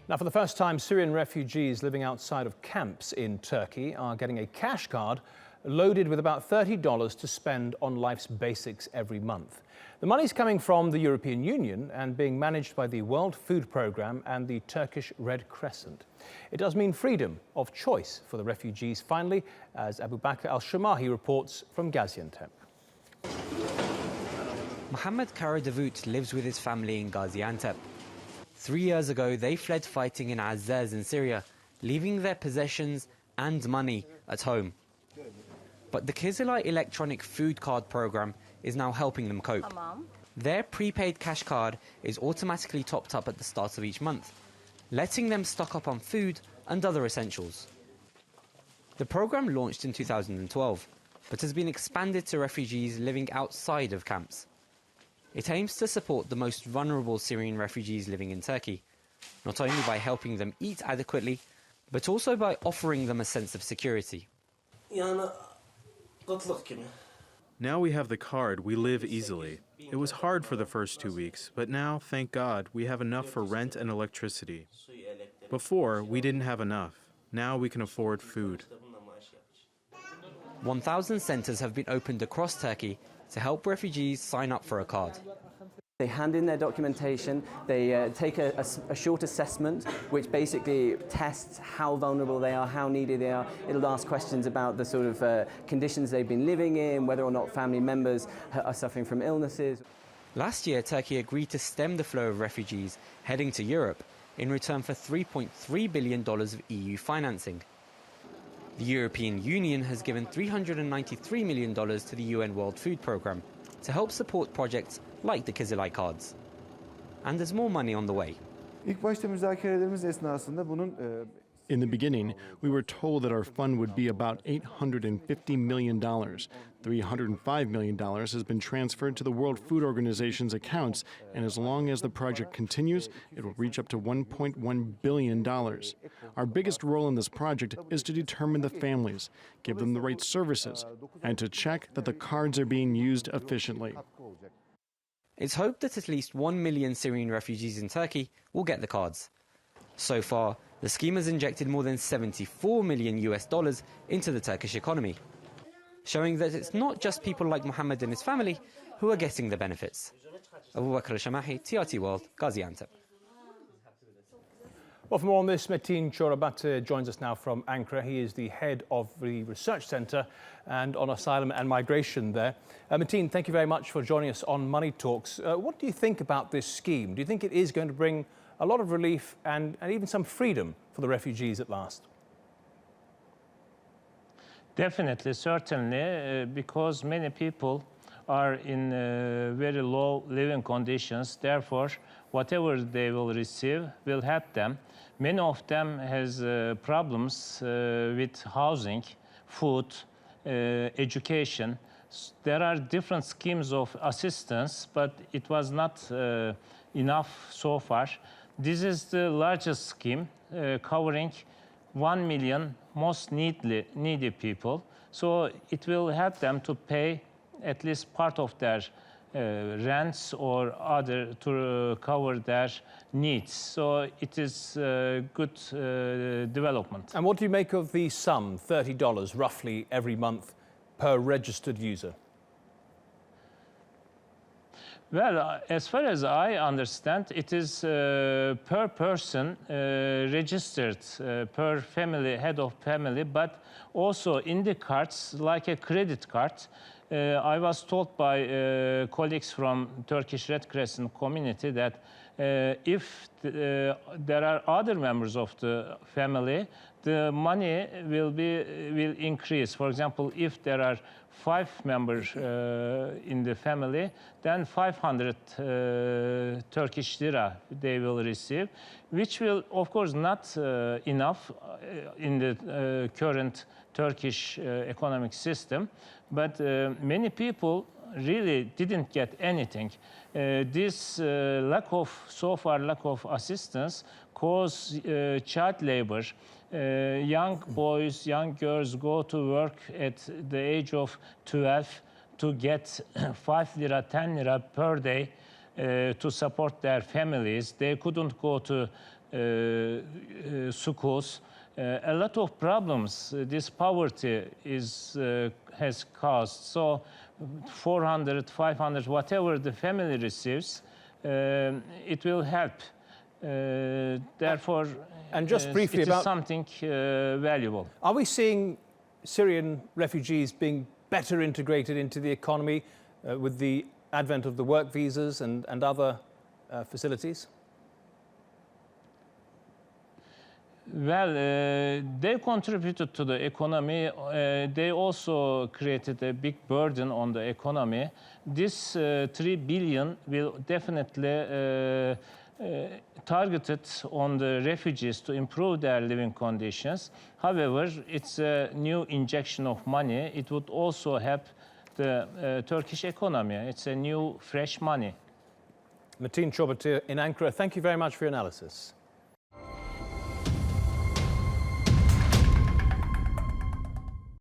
Now, for the first time, Syrian refugees living outside of camps in Turkey are getting a cash card loaded with about $30 to spend on life's basics every month. The money's coming from the European Union and being managed by the World Food Programme and the Turkish Red Crescent. It does mean freedom of choice for the refugees finally, as Abubkar al Shamahi reports from Gaziantep. Metin Corabatir lives with his family in Gaziantep. 3 years ago, they fled fighting in Azaz in Syria, leaving their possessions and money at home. But the Kizilite electronic food card program is now helping them cope. Their prepaid cash card is automatically topped up at the start of each month, letting them stock up on food and other essentials. The program launched in 2012, but has been expanded to refugees living outside of camps. It aims to support the most vulnerable Syrian refugees living in Turkey, not only by helping them eat adequately, but also by offering them a sense of security. Now we have the card, we live easily. It was hard for the first 2 weeks, but now, thank God, we have enough for rent and electricity. Before, we didn't have enough. Now we can afford food. 1,000 centres have been opened across Turkey to help refugees sign up for a card. They hand in their documentation, they take a short assessment which basically tests how vulnerable they are, how needy they are. It'll ask questions about the sort of conditions they've been living in, whether or not family members are suffering from illnesses. Last year, Turkey agreed to stem the flow of refugees heading to Europe in return for $3.3 billion of EU financing. The European Union has given $393 million to the UN World Food Programme to help support projects like the Kizilite cards. And there's more money on the way. In the beginning, we were told that our fund would be about $850 million. $305 million has been transferred to the World Food Organization's accounts, and as long as the project continues, it will reach up to $1.1 billion. Our biggest role in this project is to determine the families, give them the right services, and to check that the cards are being used efficiently. It's hoped that at least 1 million Syrian refugees in Turkey will get the cards. So far, the scheme has injected more than $74 million into the Turkish economy, showing that it's not just people like Mohammed and his family who are getting the benefits. Abubkar al Shamahi, TRT World, Gaziantep. Well, for more on this, Metin Corabatir joins us now from Ankara. He is the head of the research centre and on asylum and migration there. Metin, thank you very much for joining us on Money Talks. What do you think about this scheme? Do you think it is going to bring a lot of relief and even some freedom for the refugees at last? Definitely, certainly, because many people are in very low living conditions. Therefore, whatever they will receive will help them. Many of them has problems with housing, food, education. There are different schemes of assistance, but it was not enough so far. This is the largest scheme covering 1 million most needy people. So it will help them to pay at least part of their rents or other to cover their needs. So it is good development. And what do you make of the sum, $30 roughly every month per registered user? Well, as far as I understand, it is per person registered, per family, head of family, but also in the cards, like a credit card. I was told by colleagues from Turkish Red Crescent community that if there are other members of the family, the money will increase. For example, if there are 5 members in the family, then 500 Turkish lira they will receive, which will, of course, not enough in the current Turkish economic system. But many people really didn't get anything. This so far lack of assistance caused child labor. Young boys, young girls go to work at the age of 12 to get 5 lira, 10 lira per day. to support their families. They couldn't go to schools. A lot of problems this poverty has caused. So 400, 500, whatever the family receives, it will help. Therefore, and just briefly it about is something valuable. Are we seeing Syrian refugees being better integrated into the economy with the advent of the work visas and other facilities? Well, they contributed to the economy. They also created a big burden on the economy. This 3 billion will definitely targeted on the refugees to improve their living conditions. However, it's a new injection of money. It would also help the Turkish economy. It's a new, fresh money. Metin Corabatir in Ankara, thank you very much for your analysis.